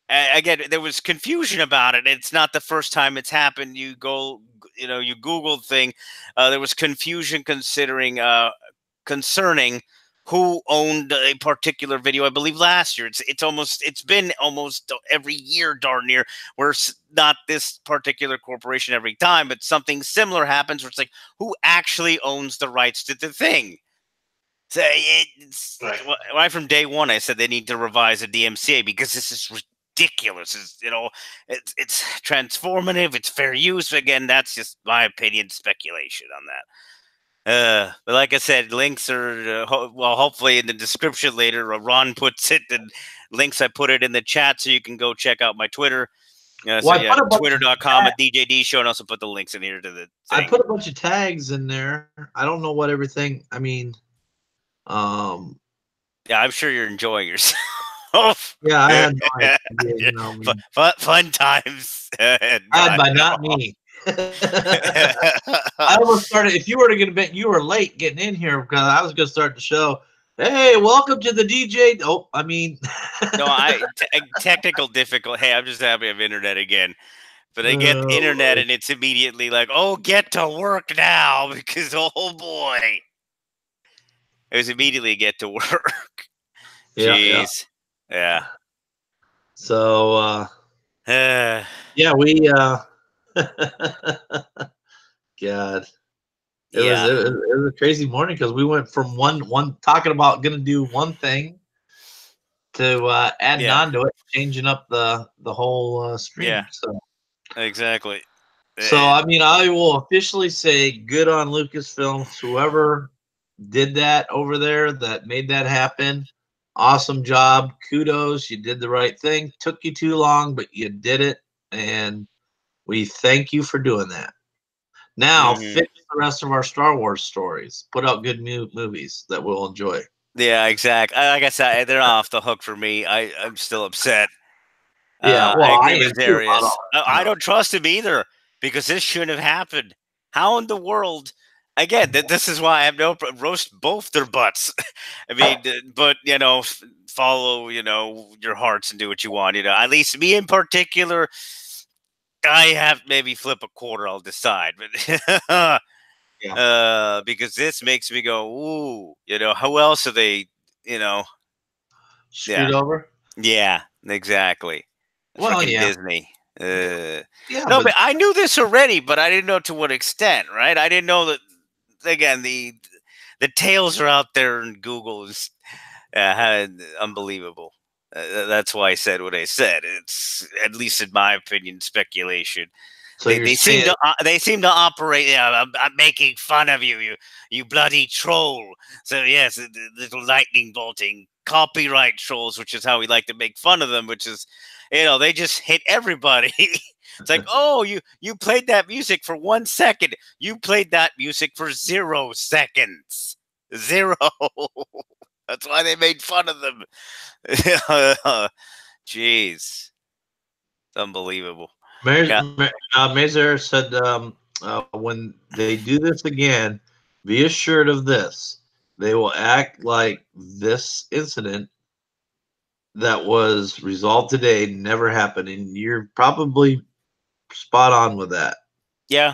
Again, there was confusion about it. It's not the first time it's happened. You Googled thing. There was confusion concerning who owned a particular video. I believe last year. It's been almost every year, darn near, where it's not this particular corporation every time, but something similar happens where it's like, who actually owns the rights to the thing? So it's right from day one. I said they need to revise the DMCA because this is ridiculous. It's transformative. It's fair use. Again, that's just my opinion, speculation on that. But like I said, links are hopefully in the description later. Ron puts it, and links, I put it in the chat, so you can go check out my Twitter. Twitter.com at DJD Show, and also put the links in here to the thing. I put a bunch of tags in there. I don't know what everything. I mean, yeah, I'm sure you're enjoying yourself. Yeah, I had no idea, fun times. Not me. I almost started. If you were going to bet, you were late getting in here because I was going to start the show. Hey, welcome to the DJ. Oh, I mean, no, technical difficult. Hey, I'm just happy I have internet again. But I get internet, and it's immediately like, oh, get to work now, because oh boy, it was immediately get to work. Jeez. Yeah. So, yeah, we, God, it was a crazy morning because we went from one talking about going to do one thing to adding on to it, changing up the whole stream. Yeah. So exactly. So, I mean, I will officially say good on Lucasfilms, whoever did that over there that made that happen. Awesome job. Kudos. You did the right thing. Took you too long, but you did it. And we thank you for doing that. Now, fix the rest of our Star Wars stories. Put out good movies that we'll enjoy. Yeah, exactly. Like I said, they're off the hook for me. I'm still upset. Yeah, well, I agree with Darius. I don't trust him either, because this shouldn't have happened. How in the world? Again, this is why I have no roast both their butts. I mean, but follow your hearts and do what you want. At least me in particular, I have maybe flip a quarter. I'll decide, but because this makes me go, ooh, how else are they, screwed over? Yeah, exactly. Well, Disney. But I knew this already, but I didn't know to what extent, right? I didn't know that. Again, the tales are out there, and Google is unbelievable. That's why I said what I said. It's, at least in my opinion, speculation. So they seem to operate. I'm making fun of you bloody troll. So yes, the little lightning bolting copyright trolls, which is how we like to make fun of them. Which is, they just hit everybody. It's like, oh, you played that music for 1 second. You played that music for 0 seconds. 0. That's why they made fun of them. Jeez. It's unbelievable. Mazer said, when they do this again, be assured of this. They will act like this incident that was resolved today never happened. And you're probably spot on with that. Yeah.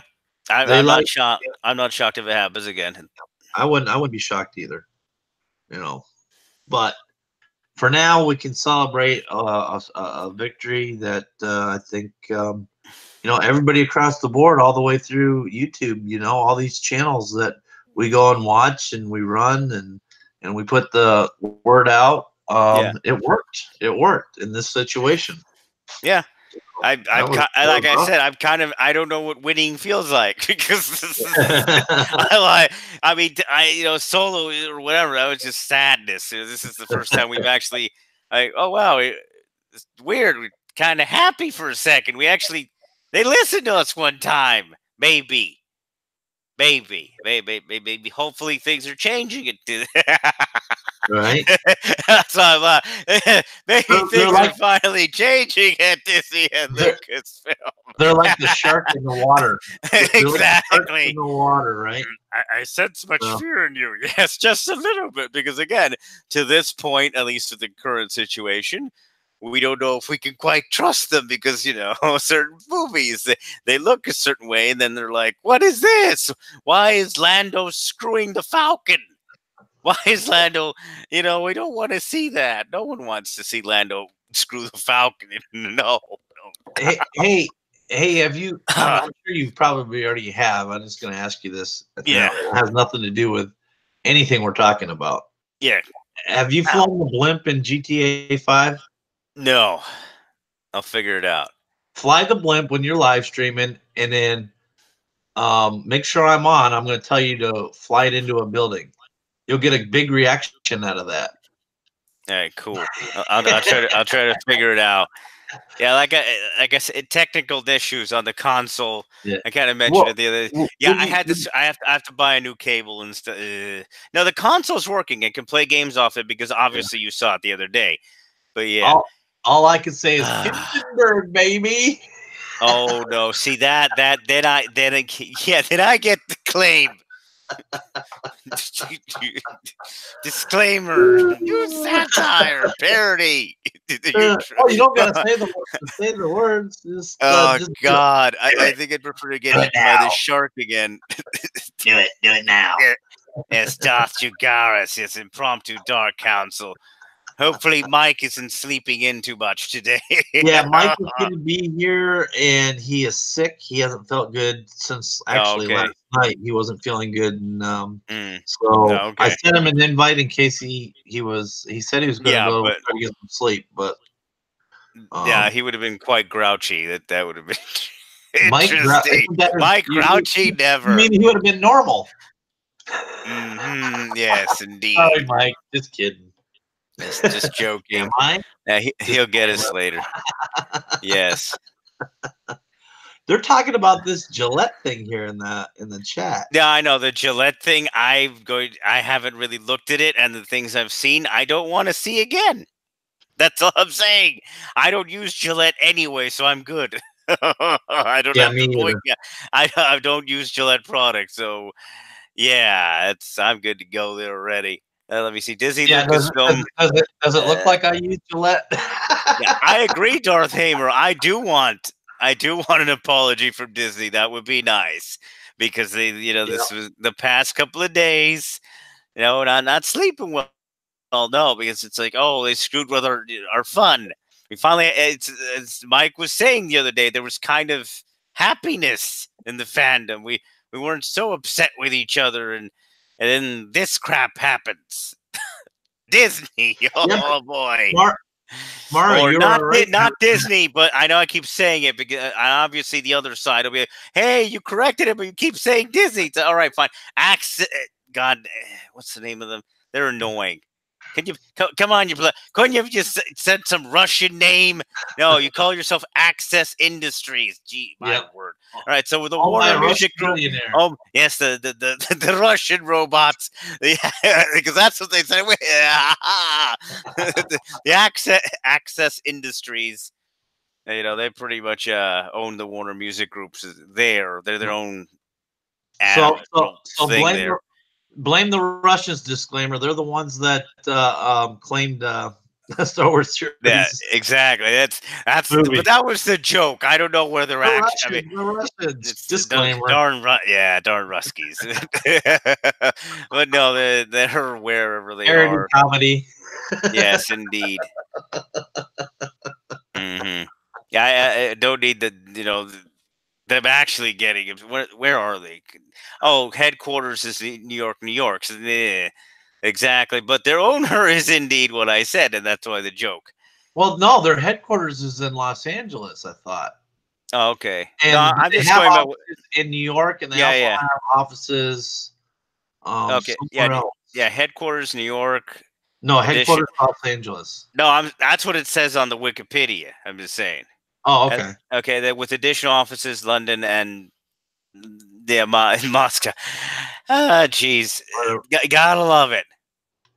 I'm not shocked. I'm not shocked if it happens again. I wouldn't be shocked either. But for now, we can celebrate a victory that I think everybody across the board, all the way through YouTube, all these channels that we go and watch and we run and we put the word out. It worked. It worked in this situation. Yeah. I don't know what winning feels like because solo or whatever. That was just sadness. This is the first time we've actually, oh wow, it's weird. We're kind of happy for a second. They listened to us one time. Maybe. Hopefully things are changing. Right. That's why maybe things are finally changing at Disney and Lucasfilm. They're like the shark in the water. Exactly. In the water, right? I sense much fear in you. Yes, just a little bit. Because again, to this point, at least with the current situation, we don't know if we can quite trust them because, certain movies, they look a certain way and then they're like, what is this? Why is Lando screwing the Falcon? Why is Lando, we don't want to see that. No one wants to see Lando screw the Falcon. No. Hey, have you, I'm sure you probably already have. I'm just going to ask you this. Yeah. It has nothing to do with anything we're talking about. Yeah. Have you flown the blimp in GTA 5? No. I'll figure it out. Fly the blimp when you're live streaming, and then make sure I'm on. I'm going to tell you to fly it into a building. You'll get a big reaction out of that. All right, cool. I'll try to figure it out. Yeah, like I said, technical issues on the console. Yeah. I kind of mentioned it the other day. Yeah, I have to buy a new cable and stuff. No, the console's working. I can play games off it because obviously you saw it the other day. But yeah, all I can say is Hindenburg, baby. Oh no! See then I get the claim. Disclaimer: new satire, parody. You don't gotta say the words. Say the words. Just God, I think I'd prefer to get hit by the shark again. Do it now. Yes, Darth Jugaris, yes, impromptu Dark Council. Hopefully Mike isn't sleeping in too much today. Yeah, Mike is going to be here, and he is sick. He hasn't felt good since last night. He wasn't feeling good, and I sent him an invite in case he said he was going to go try to get some sleep, but yeah, he would have been quite grouchy. That would have been interesting. Mike grouchy never. I mean, he would have been normal. Yes, indeed. Sorry, Mike. Just kidding. Just joking. Am I? He'll get us later. Yes. They're talking about this Gillette thing here in the chat. Yeah, I know the Gillette thing. I haven't really looked at it, and the things I've seen, I don't want to see again. That's all I'm saying. I don't use Gillette anyway, so I'm good. I don't have to point. I don't use Gillette products, so yeah, I'm good to go there already. Let me see. Disney Lucasfilm. Does it look like I use Gillette? Yeah, I agree, Darth Hamer. I do want an apology from Disney. That would be nice because this was the past couple of days. Not sleeping well. No, because it's like, oh, they screwed with our fun. We finally, as Mike was saying the other day, there was kind of happiness in the fandom. We weren't so upset with each other, and then this crap happens. Disney, boy. Mara, not Disney, but I know I keep saying it because obviously the other side will be like, hey, you corrected it, but you keep saying Disney. All right, fine. God, what's the name of them? They're annoying. Can you come on? Couldn't you have just said some Russian name? No, you call yourself Access Industries. Gee, my word! All right, so with the Warner Music Group, yes, the Russian robots, because that's what they said. The Access Industries, they pretty much own the Warner Music Groups. They're their own. So blame the Russians. Disclaimer: they're the ones that claimed Star Wars series. Yeah, exactly. That's but that was the joke. I don't know where they're actually. The Russians. Disclaimer. Darn Ruskies. But no, they're wherever they are. Comedy. Yes, indeed. Yeah, I don't need them actually getting it. Where are they? Oh, headquarters is New York. So, exactly. But their owner is indeed what I said, and that's why the joke. Well, no, their headquarters is in Los Angeles, I thought. Oh, okay. And no, I'm just going about in New York, and they also have offices. Okay. Yeah. Headquarters, New York. No, headquarters, Los Angeles. No, that's what it says on the Wikipedia. I'm just saying. Oh, okay. Okay, with additional offices, London and Moscow. Ah, jeez, gotta love it.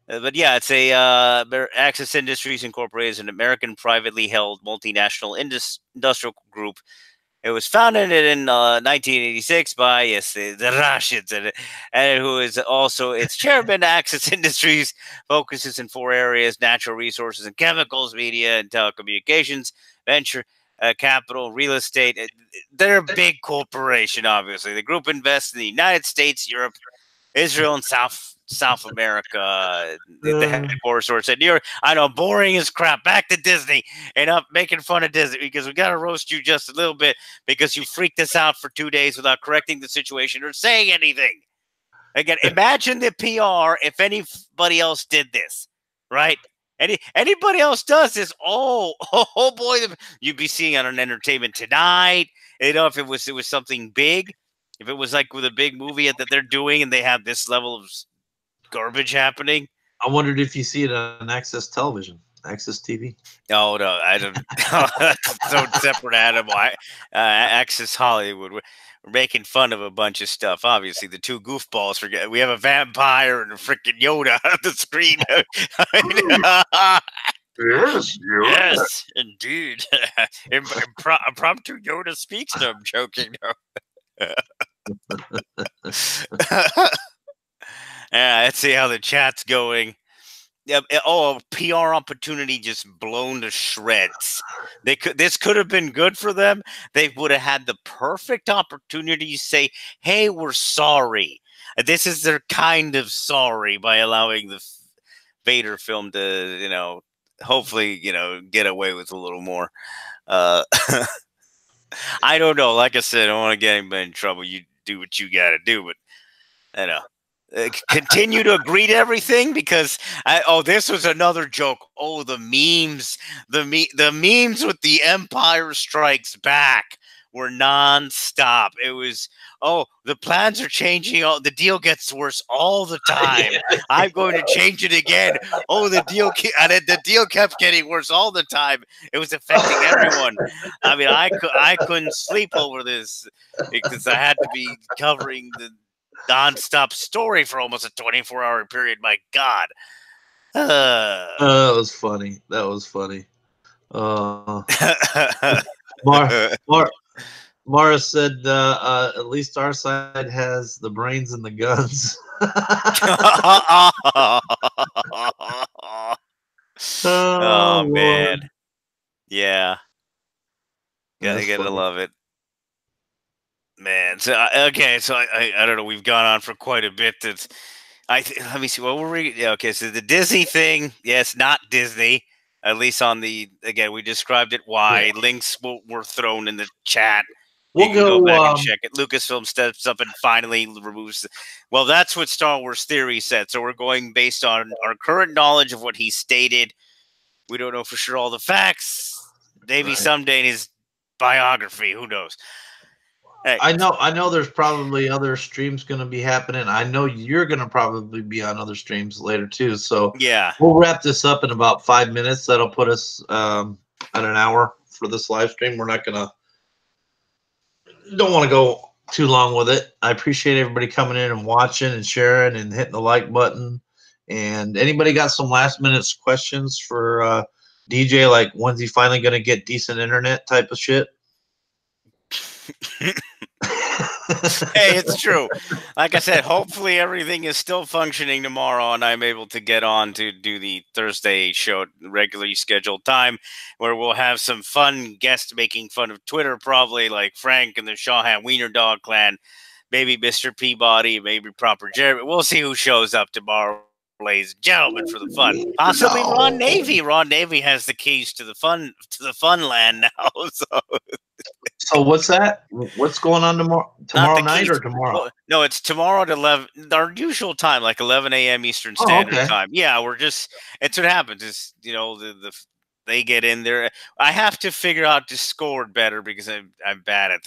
But yeah, it's a Access Industries Incorporated is an American privately held multinational industrial group. It was founded in 1986 by the Russians, and who is also its chairman. Access Industries focuses in 4 areas: natural resources and chemicals, media and telecommunications, venture capital, real estate. They're a big corporation, obviously. The group invests in the United States, Europe, Israel, and South America. The headquarters source at New York. I know, boring as crap. Back to Disney, and I'm making fun of Disney because we got to roast you just a little bit because you freaked us out for 2 days without correcting the situation or saying anything. Again, imagine the PR if anybody else did this, right? Anybody else does this, oh boy, you'd be seeing on an Entertainment Tonight. If it was something big, if it was like with a big movie that they're doing and they have this level of garbage happening. I wondered if you see it on Access Television, Access TV. Oh no, I don't. That's its own separate animal. Access Hollywood. We're making fun of a bunch of stuff. Obviously, the 2 goofballs forget. We have a vampire and a freaking Yoda on the screen. Yes, indeed. Impromptu Yoda speaks. No, I'm joking. No. Yeah, let's see how the chat's going. A PR opportunity just blown to shreds. This could have been good for them. They would have had the perfect opportunity to say, "Hey, we're sorry." This is their kind of sorry by allowing the Vader film to, hopefully, get away with a little more. I don't know. Like I said, I don't want to get anybody in trouble. You do what you got to do, but I know. Continue to agree to everything because this was another joke. Oh, the memes, the memes with the Empire Strikes Back were nonstop. It was the plans are changing. The deal gets worse all the time. I'm going to change it again. The deal kept getting worse all the time. It was affecting everyone. I mean, I couldn't sleep over this because I had to be covering the non-stop story for almost a 24-hour period. My God. That was funny. Mara said, at least our side has the brains and the guns. Oh man. Yeah. Gotta love it. Man, so okay, so I don't know. We've gone on for quite a bit. Let me see. What were we? Yeah, okay, so the Disney thing, yes, not Disney. At least on again, we described it. Why links were thrown in the chat. You can go back and check it. Lucasfilm steps up and finally removes. Well, that's what Star Wars Theory said. So we're going based on our current knowledge of what he stated. We don't know for sure all the facts. Maybe someday in his biography, who knows? Hey. I know there's probably other streams going to be happening. I know you're going to probably be on other streams later too. So Yeah. we'll wrap this up in about 5 minutes. That'll put us at an hour for this live stream. We're not going to, don't want to go too long with it. I appreciate everybody coming in and watching and sharing and hitting the like button. And anybody got some last minute questions for DJ, like when's he finally going to get decent internet type of shit? Hey, it's true. Like I said, hopefully everything is still functioning tomorrow, and I'm able to get on to do the Thursday show at regularly scheduled time, where we'll have some fun guests making fun of Twitter, probably like Frank and the Shawhan Wiener Dog Clan, maybe Mr. Peabody, maybe Proper Jeremy. We'll see who shows up tomorrow, ladies and gentlemen, for the fun. Possibly Ron Navy. Ron Navy has the keys to the fun land now. So what's that? What's going on tomorrow night or tomorrow? Well, no, it's tomorrow at 11, our usual time, like 11 a.m. Eastern Standard Time. Yeah, it's what happens is, they get in there. I have to figure out Discord better because I'm bad at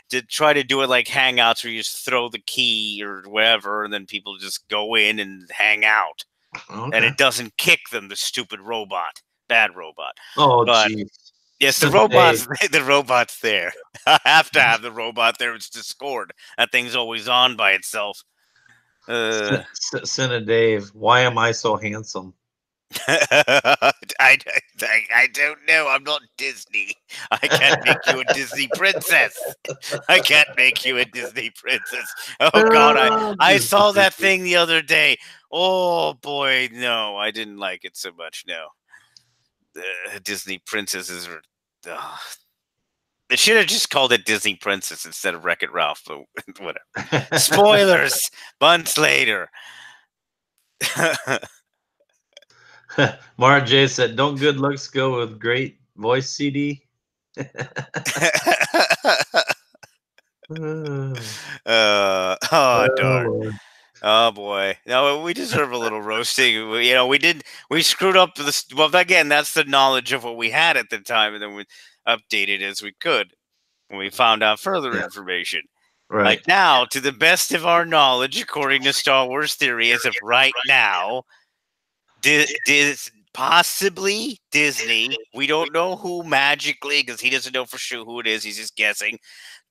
to try to do it like Hangouts where you just throw the key or whatever, and then people just go in and hang out. Okay. And it doesn't kick them, the stupid robot. Bad robot. Oh, jeez. Yes, the robot's there. I have to have the robot there. It's Discord. That thing's always on by itself. Cinna Dave, why am I so handsome? I don't know. I'm not Disney. I can't make you a Disney princess. I can't make you a Disney princess. Oh, God. I saw that thing the other day. Oh, boy. No, I didn't like it so much. No. Disney princesses are. They should have just called it Disney Princess instead of Wreck-It Ralph, but whatever. Spoilers! Months later. Mara J said, "Don't good looks go with great voice, CD?" Darn. Oh boy! No, we deserve a little roasting. We screwed up this. Well, again, that's the knowledge of what we had at the time, and then we updated as we could when we found out further information. Right. Like now, to the best of our knowledge, according to Star Wars Theory, as of right now, possibly Disney. We don't know who magically, because he doesn't know for sure who it is. He's just guessing.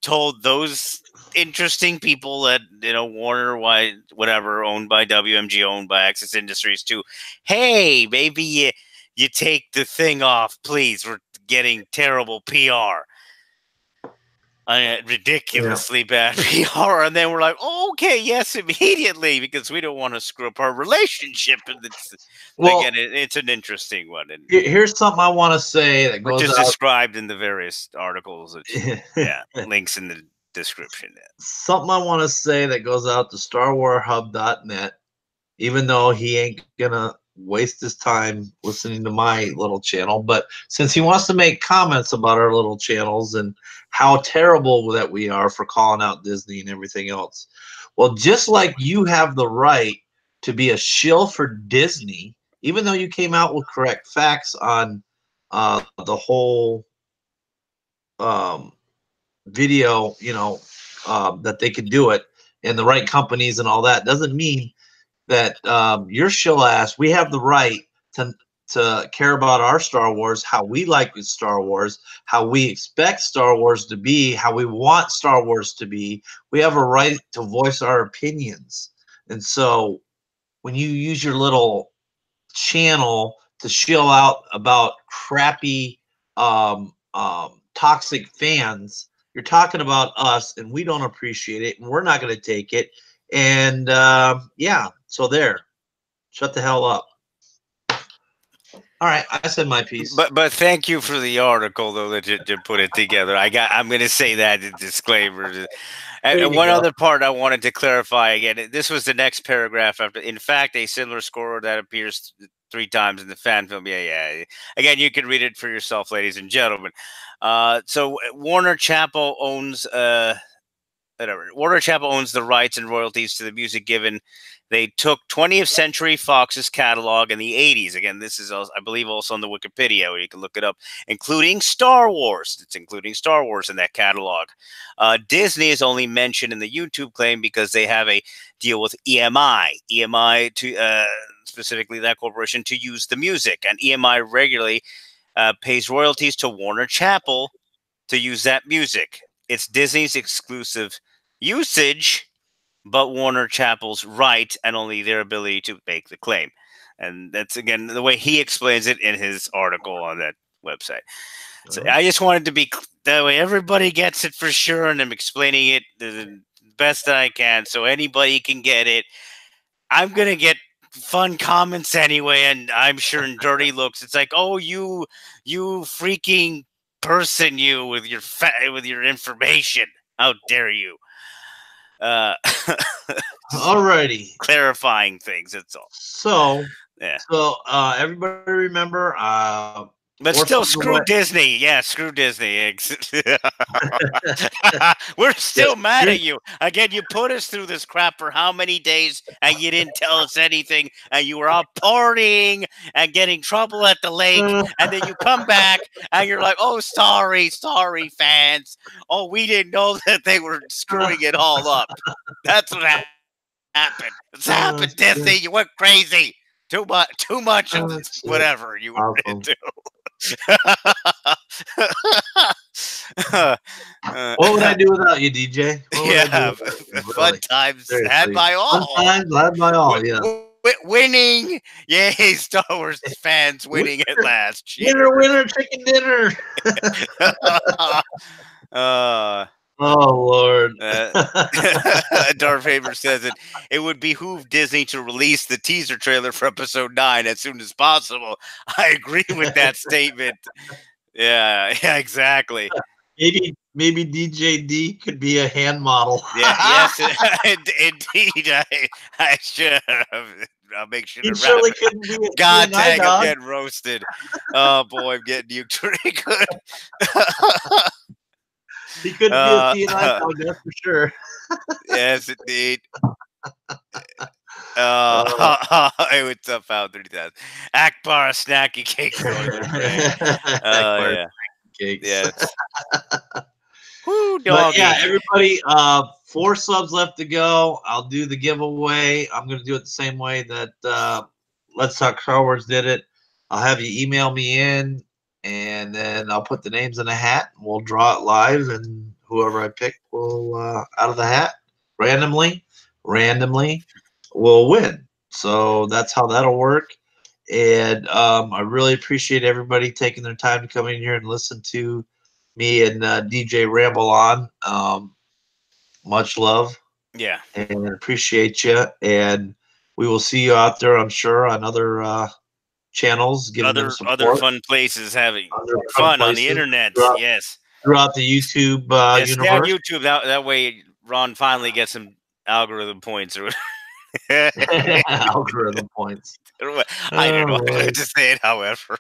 Told those interesting people that Warner, whatever, owned by WMG, owned by Access Industries, too. Hey, maybe you take the thing off, please. We're getting terrible PR. Ridiculously bad PR, and then we're like, oh, okay, yes, immediately, because we don't want to screw up our relationship. And again, it's an interesting one. And here's something I want to say that goes which is described in the various articles. Links in the description. Something I want to say that goes out to StarWarHub.net, even though he ain't gonna waste his time listening to my little channel, but since he wants to make comments about our little channels and how terrible that we are for calling out Disney and everything else, well, just like you have the right to be a shill for Disney, even though you came out with correct facts on the whole video, that they could do it and the right companies and all that, doesn't mean that your shill ass, we have the right to care about our Star Wars, how we like Star Wars, how we expect Star Wars to be, how we want Star Wars to be. We have a right to voice our opinions. And so when you use your little channel to shill out about crappy toxic fans, you're talking about us, and we don't appreciate it, and we're not going to take it. And so there, shut the hell up. All right, I said my piece. But thank you for the article, though, that you put it together. I'm going to say that in disclaimer. And one other part I wanted to clarify again. This was the next paragraph after. In fact, a similar score that appears 3 times in the fan film. Yeah. Again, you can read it for yourself, ladies and gentlemen. So Warner Chappell owns whatever. Warner Chappell owns the rights and royalties to the music given. They took 20th Century Fox's catalog in the 80s. Again, this is, I believe, also on the Wikipedia, where you can look it up, including Star Wars. It's including Star Wars in that catalog. Disney is only mentioned in the YouTube claim because they have a deal with EMI. EMI, to specifically that corporation, to use the music. And EMI regularly pays royalties to Warner Chappell to use that music. It's Disney's exclusive usage, but Warner Chappell's right and only their ability to make the claim. And that's, again, the way he explains it in his article on that website. So I just wanted to be that way everybody gets it for sure, and I'm explaining it the best I can so anybody can get it. I'm going to get fun comments anyway, and I'm sure in dirty looks. It's like, oh, you freaking person, you with your information. How dare you? Alrighty. Clarifying things, that's all. So, yeah. So, everybody remember, but still, screw Disney. Yeah, screw Disney. We're still mad at you. Again, you put us through this crap for how many days, and you didn't tell us anything, and you were out partying and getting trouble at the lake, and then you come back, and you're like, oh, sorry, fans. Oh, we didn't know that they were screwing it all up. That's what happened. It's happened, Disney. You went crazy. Too much of this, whatever you were into. What would I do without you, DJ? Fun times had by all. Fun times had by all. Yeah. Winning, yay! Star Wars fans winning at last. Winner, chicken dinner. Oh, Lord. Darth Vader says it would behoove Disney to release the teaser trailer for episode 9 as soon as possible. I agree with that statement. Yeah, exactly. Maybe DJ D could be a hand model. Yes, indeed. I should have. I'll make sure. He surely couldn't be a God dang, I'm getting roasted. Oh, boy, I'm getting you pretty good. He couldn't be a CNI dog, that's for sure. Yes, indeed. Hey, what's up, Pound 30,000? Akbar snacky cakes. Yeah. Cakes. Yeah. Woo, doggy. Yeah, everybody, 4 subs left to go. I'll do the giveaway. I'm going to do it the same way that Let's Talk Star Wars did it. I'll have you email me in, and then I'll put the names in a hat. And we'll draw it live, and whoever I pick will, out of the hat, randomly, will win. So that's how that'll work. And I really appreciate everybody taking their time to come in here and listen to me and DJ ramble on. Much love. Yeah. And appreciate you. And we will see you out there, I'm sure, on other channels, other fun places, having fun on the internet. Throughout the YouTube universe. Stay on YouTube. That way Ron finally gets some algorithm points. Algorithm points. I don't know how to say it, however.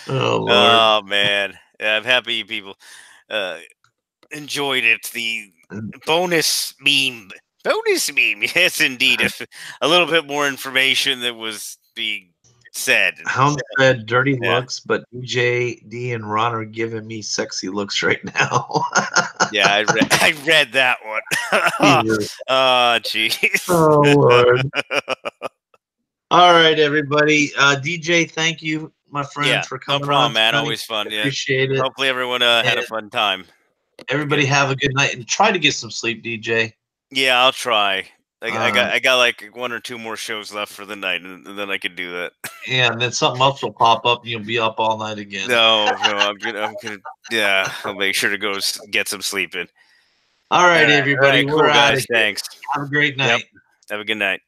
Oh, man. Yeah, I'm happy you people enjoyed it. The bonus meme. Yes, indeed. A little bit more information that was being said. Hound said dirty looks, but DJ D and Ron are giving me sexy looks right now. Yeah, I read that one. Oh, jeez. Oh, Lord. All right, everybody. DJ, thank you, my friend, for coming on. No problem, man. Always fun. Yeah. Appreciate it. Hopefully everyone had a fun time. Everybody have a good night, and try to get some sleep, DJ. Yeah, I'll try. I got like 1 or 2 more shows left for the night, and then I can do that. Yeah, and then something else will pop up, and you'll be up all night again. No, I'm gonna. Yeah, I'll make sure to go get some sleep in. All right, everybody. All right, cool, guys. Thanks. Have a great night. Yep. Have a good night.